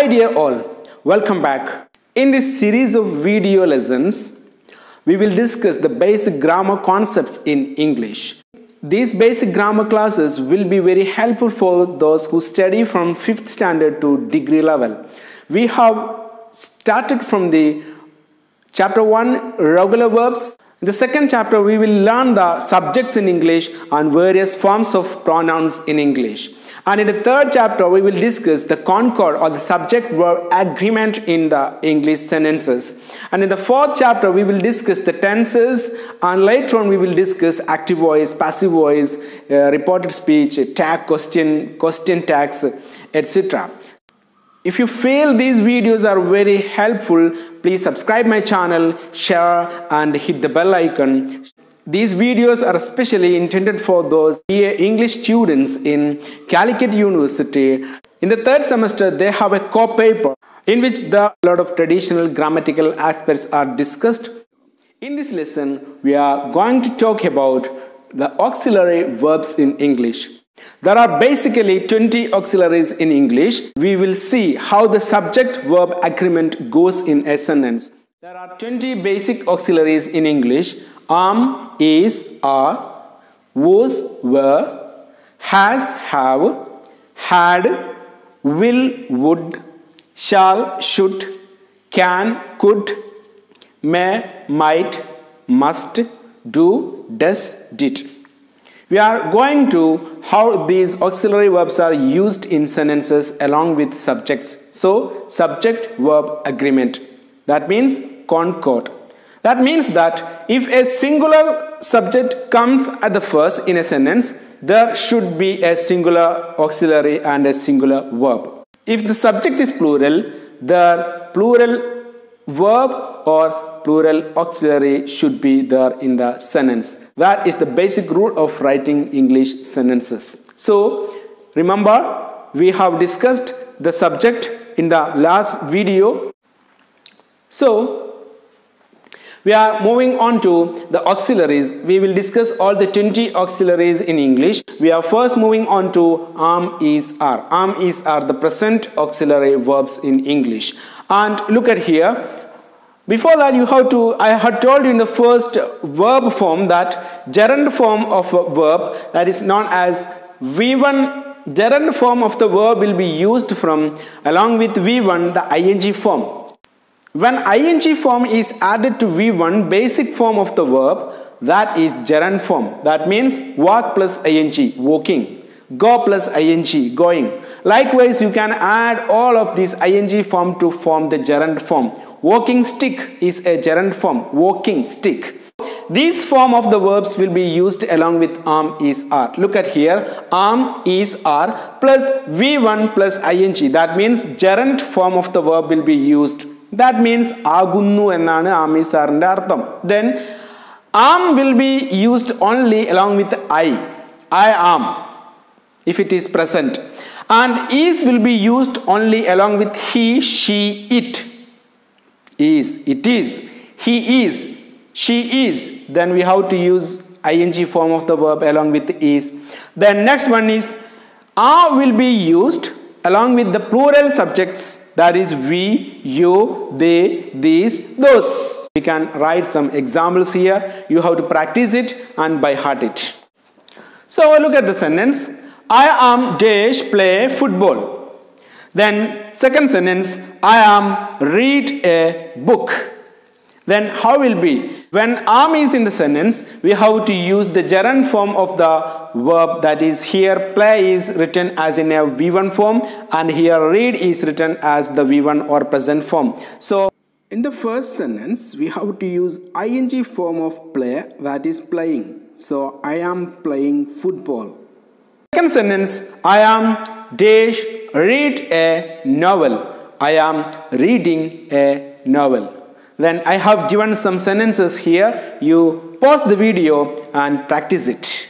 Hi dear all, welcome back. In this series of video lessons, we will discuss the basic grammar concepts in English. These basic grammar classes will be very helpful for those who study from 5th standard to degree level. We have started from the chapter 1 regular verbs. In the second chapter, we will learn the subjects in English and various forms of pronouns in English. And in the third chapter, we will discuss the Concord or the subject-verb agreement in the English sentences. And in the fourth chapter, we will discuss the tenses, and later on we will discuss active voice, passive voice, reported speech, tag, question tags, etc. If you feel these videos are very helpful, please subscribe my channel, share and hit the bell icon. These videos are especially intended for those English students in Calicut University. In the third semester, they have a co-paper in which a lot of traditional grammatical aspects are discussed. In this lesson, we are going to talk about the auxiliary verbs in English. There are basically 20 auxiliaries in English. We will see how the subject-verb agreement goes in a sentence. There are 20 basic auxiliaries in English. Am, is, are, was, were, has, have, had, will, would, shall, should, can, could, may, might, must, do, does, did. We are going to how these auxiliary verbs are used in sentences along with subjects. So, subject-verb agreement. That means concord. That means that if a singular subject comes at the first in a sentence, there should be a singular auxiliary and a singular verb. If the subject is plural, the plural verb or plural auxiliary should be there in the sentence. That is the basic rule of writing English sentences. So, remember, we have discussed the subject in the last video. So, we are moving on to the auxiliaries. We will discuss all the 20 auxiliaries in English. We are first moving on to am, is, are. Am, is, are the present auxiliary verbs in English. And look at here. Before that, I had told you in the first verb form that gerund form of a verb, that is known as V1. Gerund form of the verb will be used from along with V1 the ing form. When ing form is added to V1 basic form of the verb, that is gerund form. That means walk plus ing, walking. Go plus ing, going. Likewise, you can add all of these ing form to form the gerund form. Walking stick is a gerund form. Walking stick. These form of the verbs will be used along with am, is, are. Look at here. Am, is, are plus V1 plus ing. That means gerund form of the verb will be used. That means agunnu ennanu am, is, are inde artham. Then am will be used only along with I am, if it is present. And is will be used only along with he, she, it. Is, it is, he is, she is. Then we have to use ing form of the verb along with is. Then next one is are will be used along with the plural subjects, that is we, you, they, these, those. We can write some examples here. You have to practice it and by heart it. So look at the sentence. I am dash play football. Then second sentence, I am read a book. Then how will be? When am is in the sentence, we have to use the gerund form of the verb, that is here play is written as in a V1 form and here read is written as the V1 or present form. So in the first sentence, we have to use ing form of play, that is playing. So I am playing football. Second sentence, I am dash read a novel. I am reading a novel. Then I have given some sentences here. You pause the video and practice it.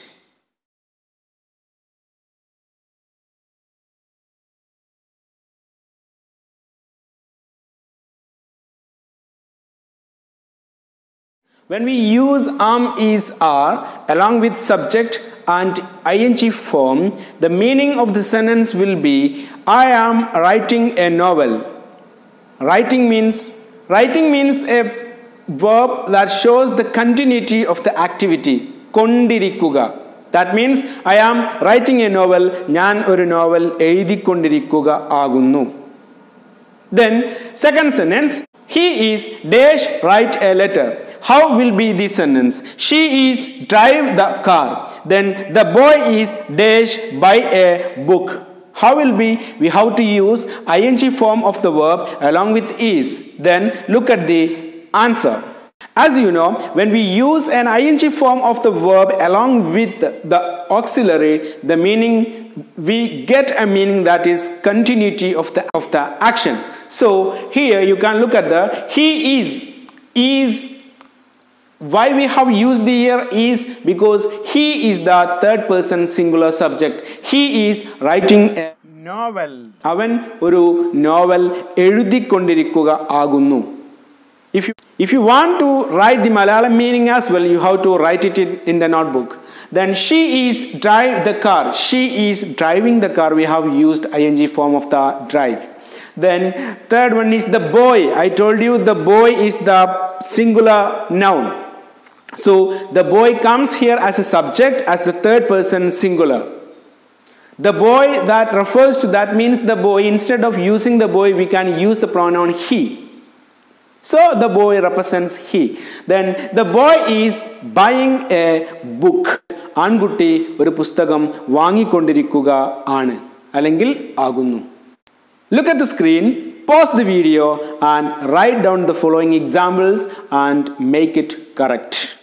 When we use am, is, are along with subject and ing form, the meaning of the sentence will be I am writing a novel. Writing means a verb that shows the continuity of the activity. Kondirikkuga. That means I am writing a novel. Njan oru novel ezhudikkondirikkuga agunnu. Then second sentence, he is dash write a letter. How will be this sentence? She is drive the car. Then the boy is dash buy a book. How will be? We have to use ing form of the verb along with is. Then look at the answer. As you know, when we use an ing form of the verb along with the auxiliary, the meaning, we get a meaning that is continuity of the action. So here you can look at the he is. Why we have used the here is because he is the third person singular subject. He is writing a novel. Avan oru novel ezhudikkondirikkuga agunnu. If you want to write the Malayalam meaning as well, you have to write it in the notebook. Then she is drive the car. She is driving the car. We have used ing form of the drive. Then third one is the boy. I told you the boy is the singular noun. So the boy comes here as a subject, as the third person singular. The boy that refers to that means the boy. Instead of using the boy, we can use the pronoun he. So the boy represents he. Then the boy is buying a book. Aankutti oru pusthakam vaangikondirikkuga aanu allengil agunnu. Look at the screen, pause the video and write down the following examples and make it correct.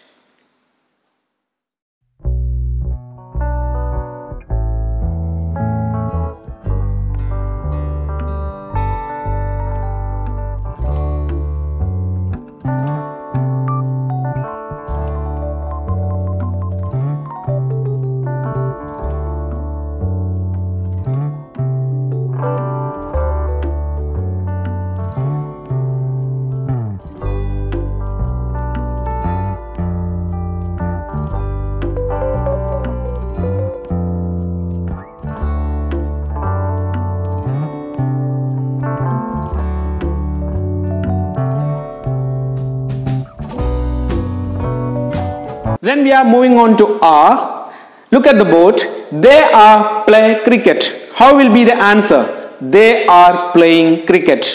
Then we are moving on to are. Look at the board. They are play cricket. How will be the answer? They are playing cricket.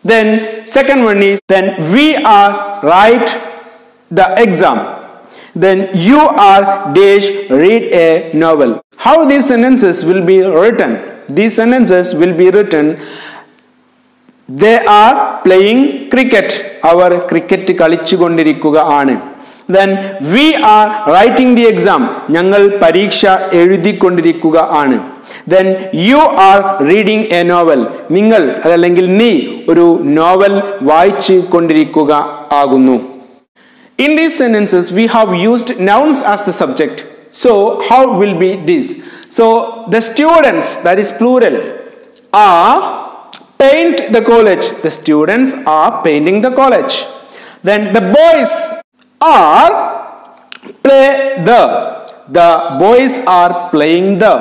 Then second one is, then we are write the exam. Then you are dash read a novel. How these sentences will be written? These sentences will be written. They are playing cricket. Our cricket kalichukondirikkuga aanu. Then we are writing the exam. Njangal pariksha ezhudikkondirikkuga aanu. Then you are reading a novel. Ningal adallengil nee oru novel vaichu kondirikkuga agunnu. In these sentences we have used nouns as the subject. So how will be this? So the students, that is plural, are paint the college. The students are painting the college. Then the boys are play the boys are playing the.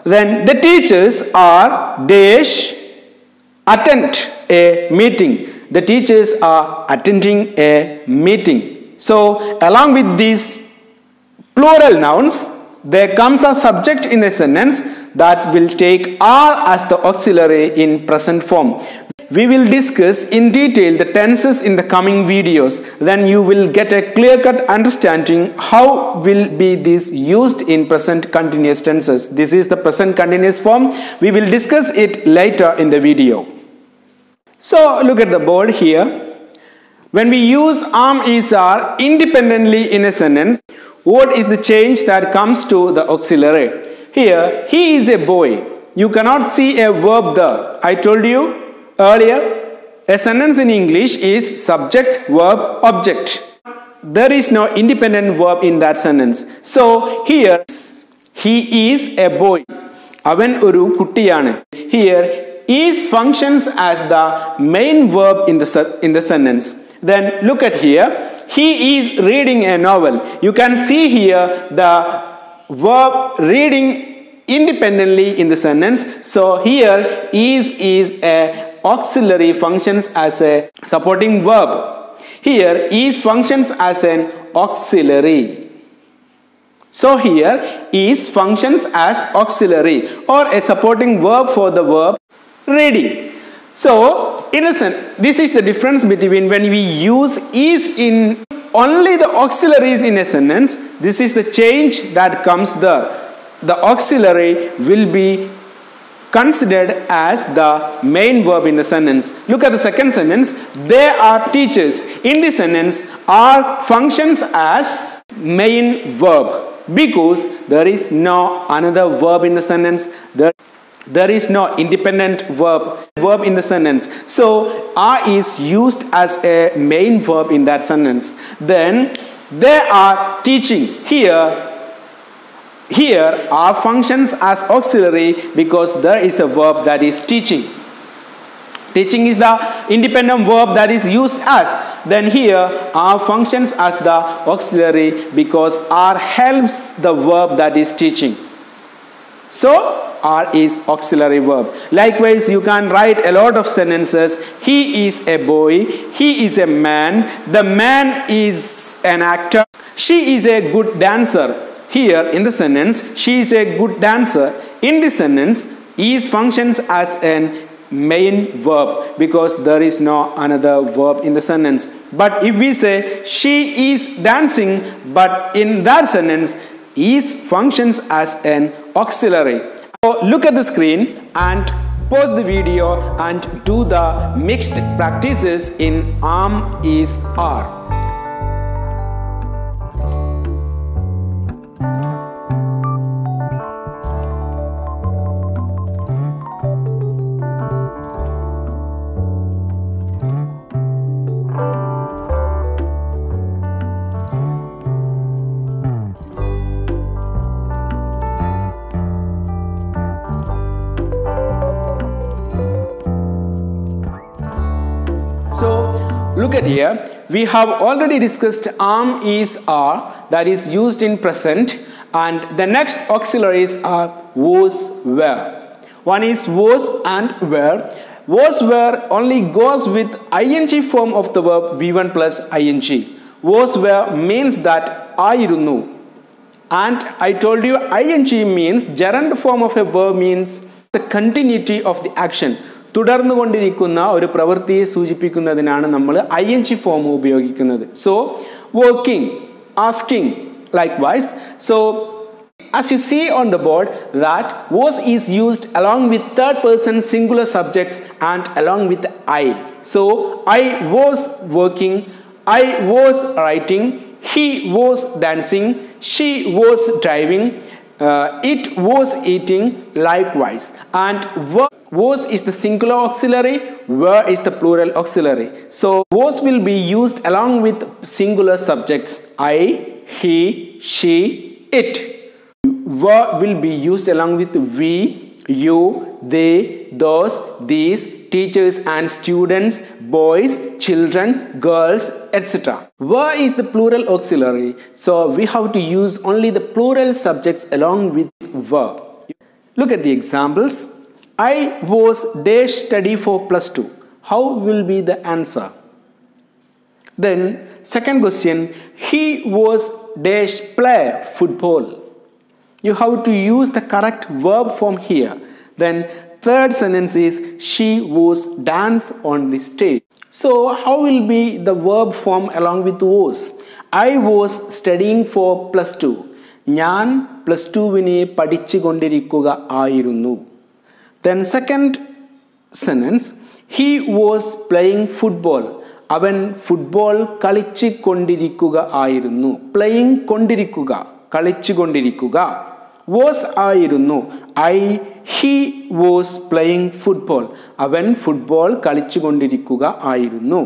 Then the teachers are dash attend a meeting. The teachers are attending a meeting. So along with these plural nouns, there comes a subject in a sentence that will take are as the auxiliary in present form. We will discuss in detail the tenses in the coming videos. Then you will get a clear-cut understanding how will be this used in present continuous tenses. This is the present continuous form. We will discuss it later in the video. So look at the board here. When we use am is are independently in a sentence, what is the change that comes to the auxiliary? Here, he is a boy. You cannot see a verb there. I told you earlier, a sentence in English is subject, verb, object. There is no independent verb in that sentence. So here, he is a boy. Avan oru kuttiyanu. Here, is functions as the main verb in the sentence. Then look at here. He is reading a novel. You can see here the verb reading independently in the sentence. So here is a auxiliary, functions as a supporting verb. Here is functions as an auxiliary. So here is functions as auxiliary or a supporting verb for the verb reading. So in a sense, this is the difference between when we use is in only the auxiliaries in a sentence. This is the change that comes there. The auxiliary will be considered as the main verb in the sentence. Look at the second sentence. They are teachers. In this sentence, are functions as main verb because there is no another verb in the sentence. There is no independent verb in the sentence. So are is used as a main verb in that sentence. Then they are teaching. Here are functions as auxiliary because there is a verb that is teaching. Teaching is the independent verb that is used as. Then here are functions as the auxiliary because are helps the verb that is teaching. So are is auxiliary verb. Likewise, you can write a lot of sentences. He is a boy. He is a man. The man is an actor. She is a good dancer. Here in the sentence, she is a good dancer. In this sentence, is functions as an main verb because there is no another verb in the sentence. But if we say she is dancing, but in that sentence, is functions as an auxiliary. So look at the screen and pause the video and do the mixed practices in am, is, are. So look at here, we have already discussed am, is, are, that is used in present, and the next auxiliaries are was, were. One is was and were. Was, were only goes with ing form of the verb v1 plus ing. Was, were means that ayirunnu. And I told you ing means gerund form of a verb means the continuity of the action. തുടർന്നുകൊണ്ടിരിക്കുന്ന ഒരു പ്രവൃത്തിയെ സൂചിപ്പിക്കുന്നതിനാണ് നമ്മൾ ing form ഉപയോഗിക്കുന്നത്. So working, asking, likewise. So as you see on the board that was is used along with third person singular subjects and along with I. So I was working, I was writing, he was dancing, she was driving, it was eating, likewise. And was is the singular auxiliary, were is the plural auxiliary. So was will be used along with singular subjects I, he, she, it. Were will be used along with we, you, they, those, these, teachers and students, boys, children, girls, etc. Were is the plural auxiliary, so we have to use only the plural subjects along with verb. Look at the examples. I was dash study for +2. How will be the answer? Then second question, he was dash play football. You have to use the correct verb form here. Then third sentence is she was dance on the stage. So how will be the verb form along with was? I was studying for +2. ഞാൻ +2 പഠിച്ചുകൊണ്ടിരിക്കുക ആയിരുന്നു. Then second sentence, he was playing football. അവൻ football കളിച്ചുകൊണ്ടിരിക്കുക ആയിരുന്നു. Playing കൊണ്ടിരിക്കുക, കളിച്ചുകൊണ്ടിരിക്കുക. Was ആയിരുന്നു. He was playing football. അവൻ football കളിച്ചുകൊണ്ടിരിക്കുക ആയിരുന്നു.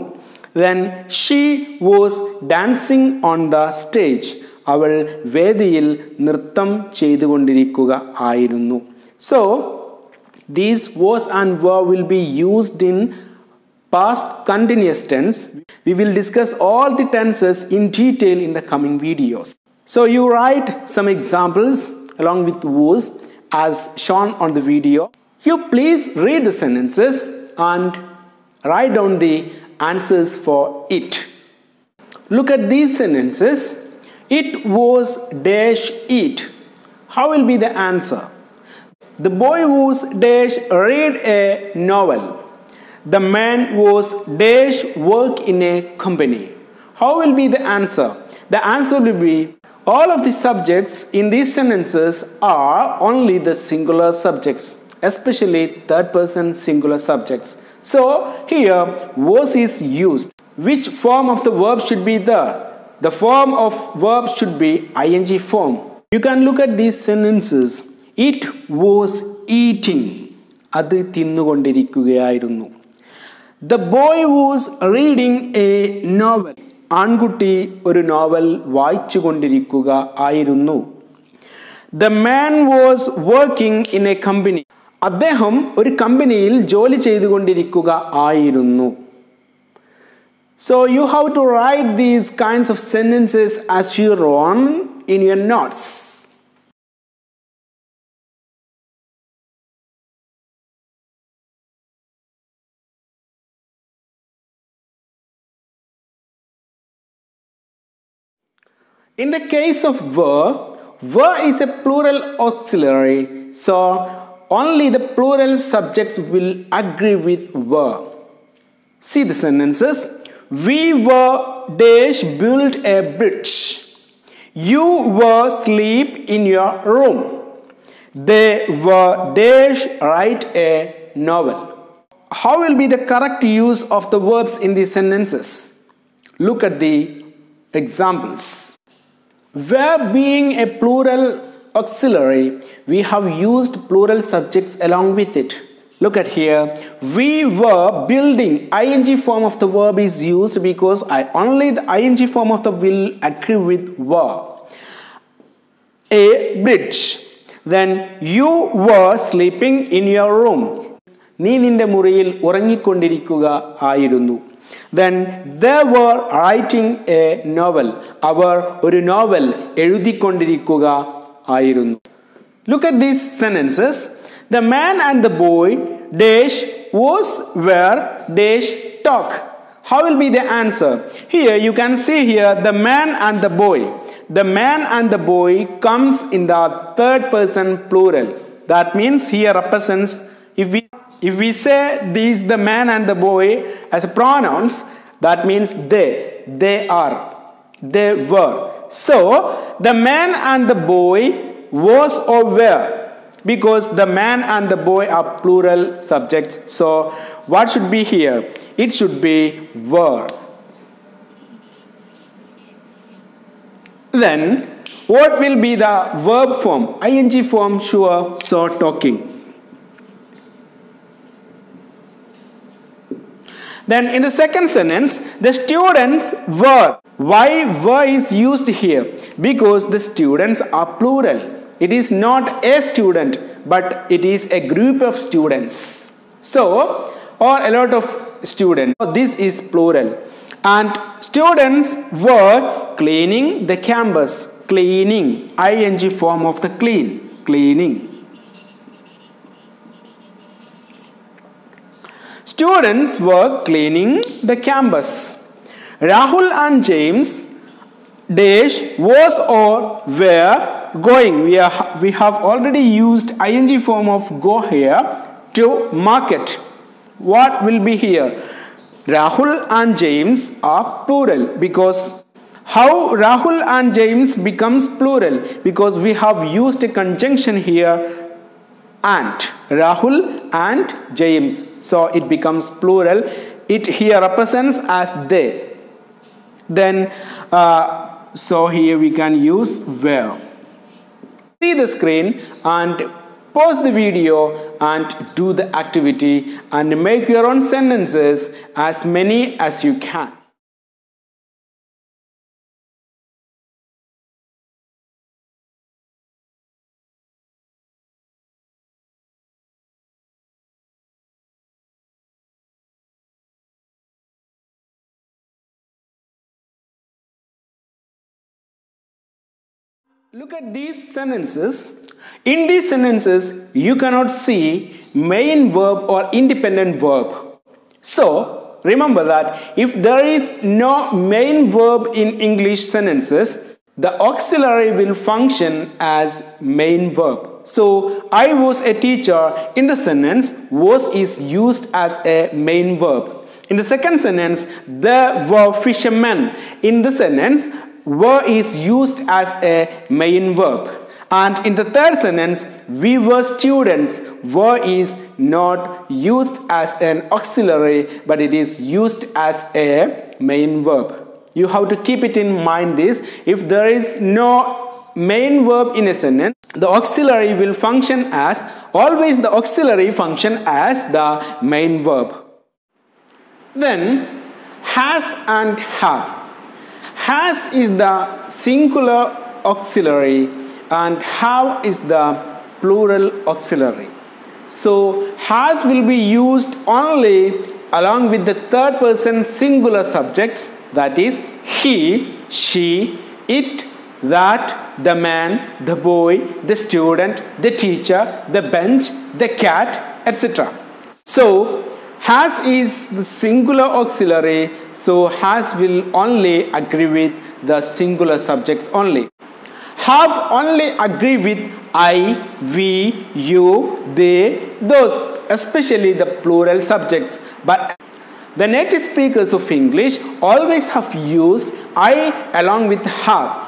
Then she was dancing on the stage. അവൾ വേദിയിൽ നൃത്തം ചെയ്തുകൊണ്ടിരിക്കുക ആയിരുന്നു. So these was and were will be used in past continuous tense. We will discuss all the tenses in detail in the coming videos. So you write some examples along with was as shown on the video. You please read the sentences and write down the answers for it. Look at these sentences. It was dash eat. How will be the answer? The boy was dash read a novel. The man was dash work in a company. How will be the answer? The answer will be all of the subjects in these sentences are only the singular subjects, especially third person singular subjects. So here was is used. Which form of the verb should be there? The form of verb should be ing form. You can look at these sentences. It was eating. അത് തിന്നുകൊണ്ടിരിക്കുകയായിരുന്നു. The boy was reading a novel. ആൺകുട്ടി ഒരു novel വായിച്ചുകൊണ്ടിരിക്കുക ആയിരുന്നു. The man was working in a company. അദ്ദേഹം ഒരു കമ്പനിയിൽ ജോലി ചെയ്തുകൊണ്ടിരിക്കുക ആയിരുന്നു. So you have to write these kinds of sentences as you run in your notes. In the case of were is a plural auxiliary, so only the plural subjects will agree with were. See the sentences. We were dash build a bridge. You were sleep in your room. They were dash write a novel. How will be the correct use of the verbs in these sentences? Look at the examples. Verb being a plural auxiliary, we have used plural subjects along with it. Look at here. We were building. ing form of the verb is used because only the ing form of the will agree with were. A bridge. Then you were sleeping in your room. നീ നിന്റെ മുറിയിൽ ഉറങ്ങിക്കൊണ്ടിരിക്കുക ആയിരുന്നു. Then they were writing a novel. അവർ ഒരു novel എഴുതിക്കൊണ്ടിരിക്കുക ആയിരുന്നു. Look at these sentences. The man and the boy dash was were dash talk. How will be the answer? Here you can see here the man and the boy. The man and the boy comes in the third person plural. That means here represents if we say these the man and the boy as pronouns, that means they are, they were. So the man and the boy was or were, because the man and the boy are plural subjects. So what should be here? It should be were. Then what will be the verb form? ing form, sure. So talking. Then in the second sentence, the students were. Why were is used here? Because the students are plural. It is not a student, but it is a group of students. So, or a lot of students. This is plural. And students were cleaning the campus. Cleaning. ing form of the clean. Cleaning. Students were cleaning the campus. Rahul and James dash was or were going. We have already used ing form of go here to market. What will be here? Rahul and James are plural, because how Rahul and James becomes plural? Because we have used a conjunction here and Rahul and James. So it becomes plural. It here represents as they. Then so here we can use were. See the screen and pause the video and do the activity and make your own sentences, as many as you can. Look at these sentences. In these sentences, you cannot see main verb or independent verb. So, remember that if there is no main verb in English sentences, the auxiliary will function as main verb. So, I was a teacher in the sentence, was is used as a main verb. In the second sentence, there were fishermen. In the sentence, were is used as a main verb. And in the third sentence, we were students. Were is not used as an auxiliary, but it is used as a main verb. You have to keep it in mind this. If there is no main verb in a sentence, the auxiliary will function as, always the auxiliary function as the main verb. Then, has and have. Has is the singular auxiliary and have is the plural auxiliary. So, has will be used only along with the third person singular subjects, that is he, she, it, that, the man, the boy, the student, the teacher, the bench, the cat, etc. So, has is the singular auxiliary, so has will only agree with the singular subjects only. Have only agree with I, we, you, they, those, especially the plural subjects. But the native speakers of English always have used I along with have,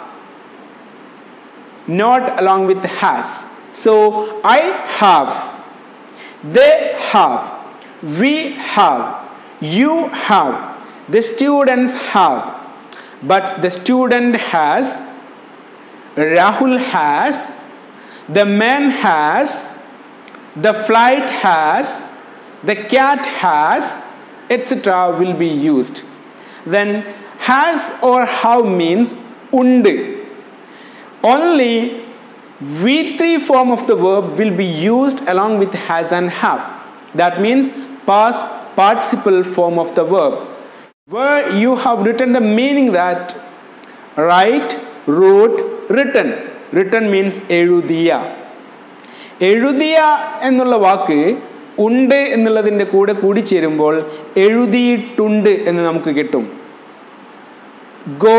not along with has. So, I have, they have, we have, you have, the students have, but the student has, Rahul has, the man has, the flight has, the cat has, etc. will be used. Then has or have means undu. Only V3 form of the verb will be used along with has and have. That means past participle form of the verb, where you have written the meaning that write, wrote, written. Written means എഴുതിയ. എഴുതിയ എന്നുള്ള വാക്ക് ഉണ്ട് എന്നുള്ളതിൻ്റെ കൂടെ കൂടിച്ചേരുമ്പോൾ എഴുതിയിട്ടുണ്ട് എന്ന് നമുക്ക് കിട്ടും. Go,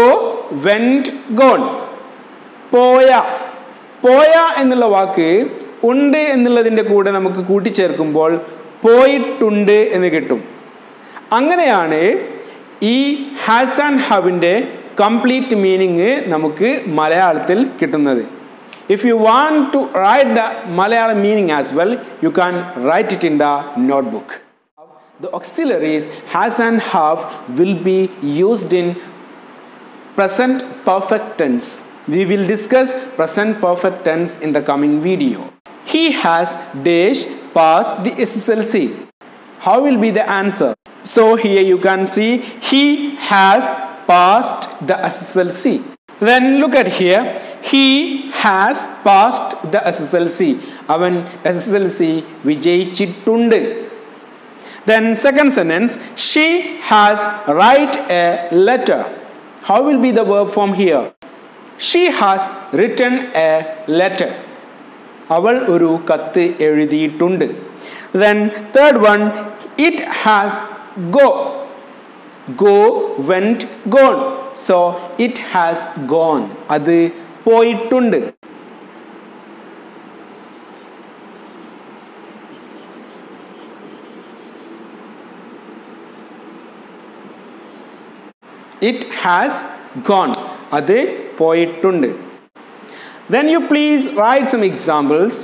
went, gone. പോയ. പോയ എന്നുള്ള വാക്ക് ഉണ്ട് എന്നുള്ളതിൻ്റെ കൂടെ നമുക്ക് കൂട്ടിച്ചേർക്കുമ്പോൾ പോയിട്ടുണ്ട് എന്ന് കിട്ടും. അങ്ങനെയാണ് ഈ ഹാസ് ആൻഡ് ഹാവിൻ്റെ കംപ്ലീറ്റ് മീനിങ് നമുക്ക് മലയാളത്തിൽ കിട്ടുന്നത്. If you want to write the Malayalam meaning as well, you can write it in the notebook. The auxiliaries has and have will be used in present perfect tense. We will discuss present perfect tense in the coming video. He has dash passed the SSLC. How will be the answer? So here you can see he has passed the SSLC. Then look at here. He has passed the SSLC. Avan SSLC vijayichittundu. Then second sentence, she has write a letter. How will be the verb form here? She has written a letter. Aval oru kattu ezhudiyittundu. Then third one, it has go. Go, went, gone. So it has gone. Adu പോയിട്ടുണ്ട്. It has gone. അത് പോയിട്ടുണ്ട്. Then you please write some examples.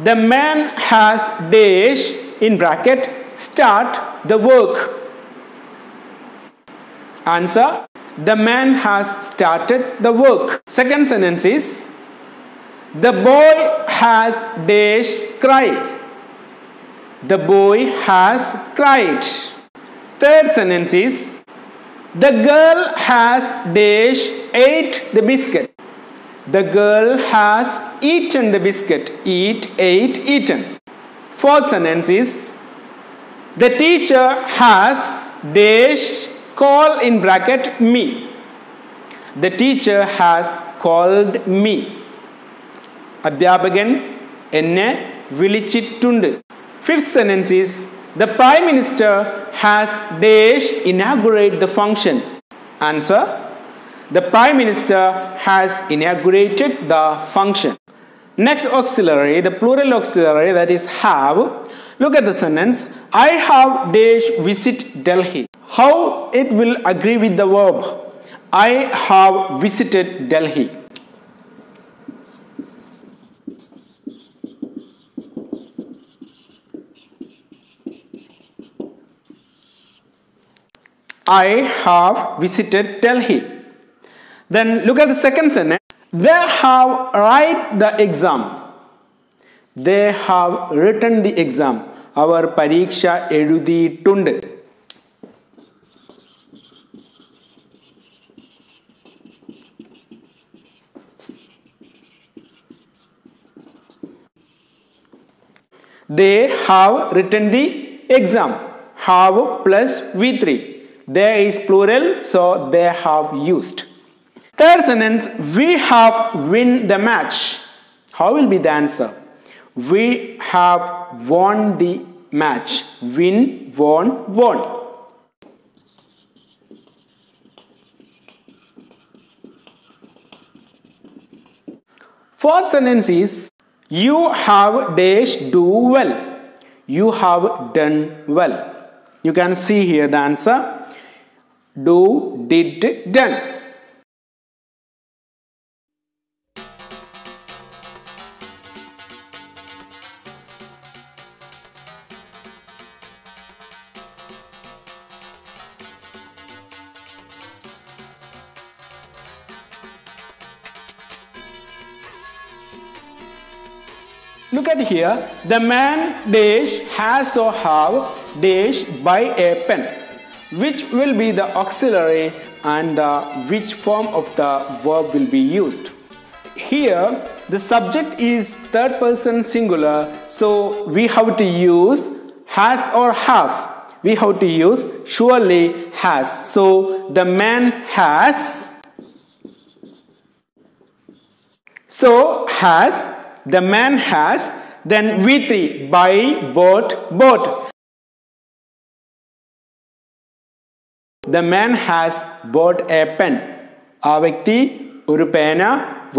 The man has dash in bracket start the work. Answer: the man has started the work. Second sentence is, the boy has dash cried. The boy has cried. Third sentence is, the girl has dash ate the biscuit. The girl has eaten the biscuit. Eat, ate, eaten. Fourth sentence is, the teacher has dash call in bracket me. The teacher has called me. അധ്യാപകൻ എന്നെ വിളിച്ചിട്ടുണ്ട്. Fifth sentence is the Prime Minister has dash inaugurate the function. Answer: the Prime Minister has inaugurated the function. Next auxiliary, the plural auxiliary, that is have. Look at the sentence. I have dash visit Delhi. How it will agree with the verb I have visited Delhi? I have visited Delhi. Then look at the second sentence. They have write the exam. They have written the exam. അവർ പരീക്ഷ എഴുതിയിട്ടുണ്ട്. They have written the exam. Have plus V3. There is plural, so they have used. Third sentence, we have win the match. How will be the answer? We have won the match. Win, won, won. Fourth sentence is you have dash do well. You have done well. You can see here the answer. Do, did, done. Look at here, the man dash has or have dash by a pen. Which will be the auxiliary and which form of the verb will be used? Here the subject is third person singular, so we have to use has or have. We have to use surely has. So the man has. So has. The man has. Then V3 by, bought, bought. The man has bought a pen. ആ വ്യക്തി ഒരു പേന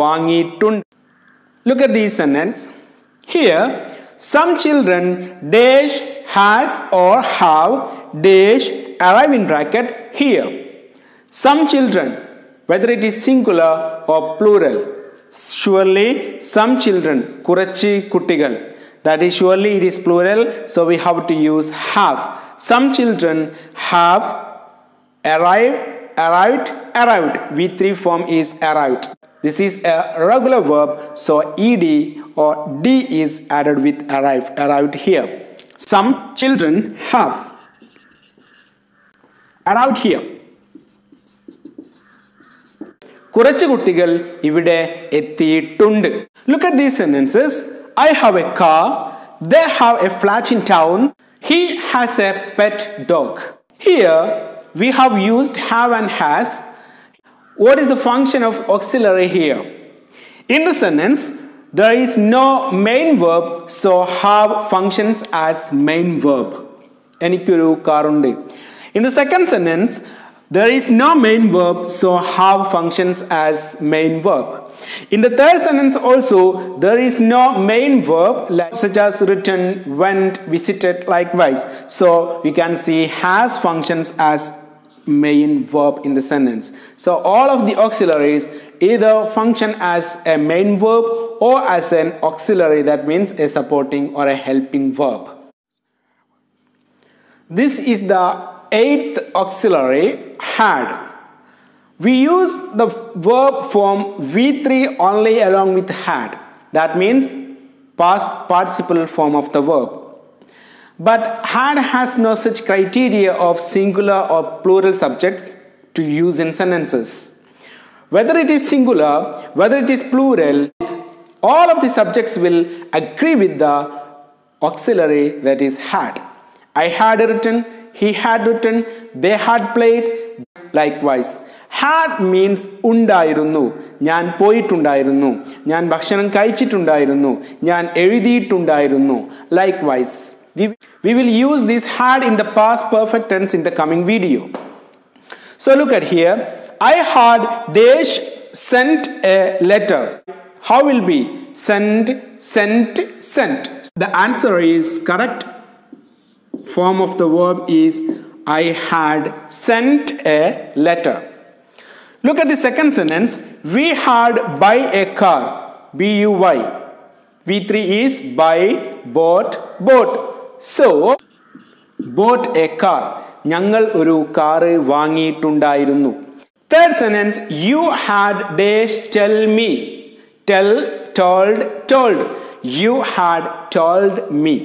വാങ്ങിയിട്ടുണ്ട്. Look at these sentences. Here, some children dash has or have dash arrive in bracket here. Some children, whether it is singular or plural. Surely some children, കുറച്ച് കുട്ടികൾ. That is surely it is plural, so we have to use have. Some children have arrived, arrived. V3 form is arrived. This is a regular verb, so ed or d is added with arrived here. Some children have arrived here. കുറച്ച് കുട്ടികൾ ഇവിടെ എത്തിയിട്ടുണ്ട്. Look at these sentences. I have a car. They have a flat in town. He has a pet dog. Here we have used have and has. What is the function of auxiliary here? In the sentence, there is no main verb, so have functions as main verb. എനിക്കൊരു കാറുണ്ട്. In the second sentence, there is no main verb, so have functions as main verb. In the third sentence also, there is no main verb such as written, went, visited, likewise. So we can see has functions as main verb in the sentence. So all of the auxiliaries either function as a main verb or as an auxiliary, that means a supporting or a helping verb. This is the eighth auxiliary, had. We use the verb form V3 only along with had. That means past participle form of the verb. But had has no such criteria of singular or plural subjects to use in sentences. Whether it is singular, whether it is plural, all of the subjects will agree with the auxiliary, that is had. I had written, he had written, they had played, likewise. Had means ഉണ്ടായിരുന്നു, ഞാൻ പോയിട്ടുണ്ടായിരുന്നു, ഞാൻ ഭക്ഷണം കഴിച്ചിട്ടുണ്ടായിരുന്നു, ഞാൻ എഴുതിയിട്ടുണ്ടായിരുന്നു. Likewise, we will use this had in the past perfect tense in the coming video. So look at here. I had Desh sent a letter. How will be? Send, sent, sent. The answer is correct. Form of the verb is I had sent a letter. Look at the second sentence. We had buy a car. B-U-Y. V3 is buy, bought, bought. So, bought a car. ഞങ്ങൾ ഒരു car വാങ്ങിയിട്ടുണ്ടായിരുന്നു. Third sentence. You had dash tell me. Tell, told, told. You had told me.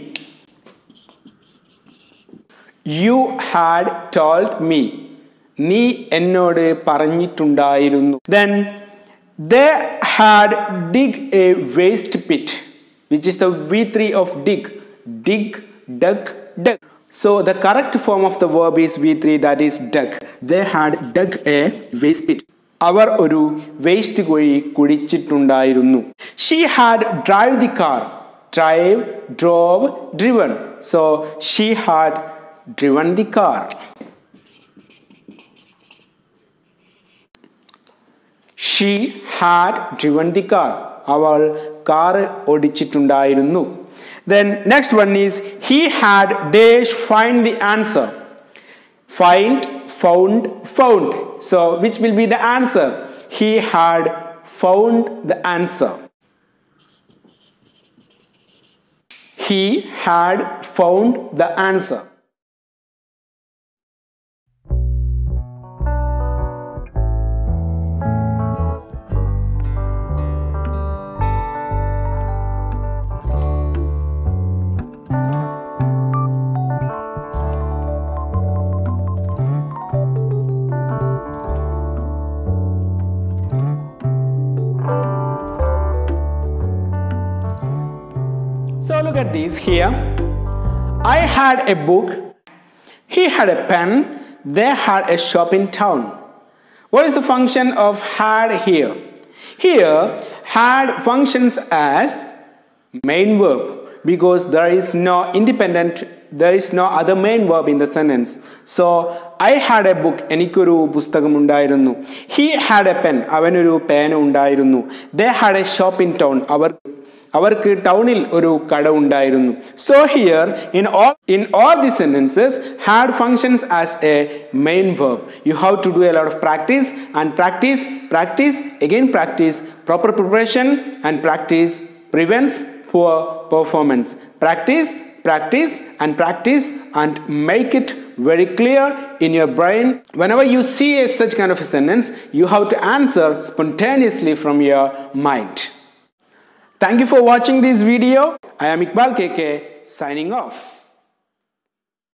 You had told me. നീ എന്നോട് പറഞ്ഞിട്ടുണ്ടായിരുന്നു. Then they had dig a waste pit, which is the V3 of dig. Dig, dug, dug. So the correct form of the verb is V3, that is dug. They had dug a waste pit. അവർ ഒരു waste കുഴി കുഴിച്ചിട്ടുണ്ടായിരുന്നു. She had drive the car. Drive, drove, driven. So she had driven the car. She had driven the car. അവൾ car ഓടിച്ചിട്ടുണ്ടായിരുന്നു. Then next one is he had dash find the answer. Find, found, found. So which will be the answer? He had found the answer. He had found the answer. So look at this here. I had a book. He had a pen. They had a shop in town. What is the function of had here? Here, had functions as main verb because there is no other main verb in the sentence. So, I had a book. എനിക്കൊരു പുസ്തകം ഉണ്ടായിരുന്നു. He had a pen. അവനൊരു പേന ഉണ്ടായിരുന്നു. They had a shop in town. അവർക്ക് ടൗണിൽ ഒരു കട ഉണ്ടായിരുന്നു. So here in all these sentences had functions as a main verb. You have to do a lot of practice and practice, again practice. Proper preparation and practice prevents poor performance. Practice and make it very clear in your brain. Whenever you see such kind of a sentence, you have to answer spontaneously from your mind. Thank you for watching this video. I am Iqbal KK signing off.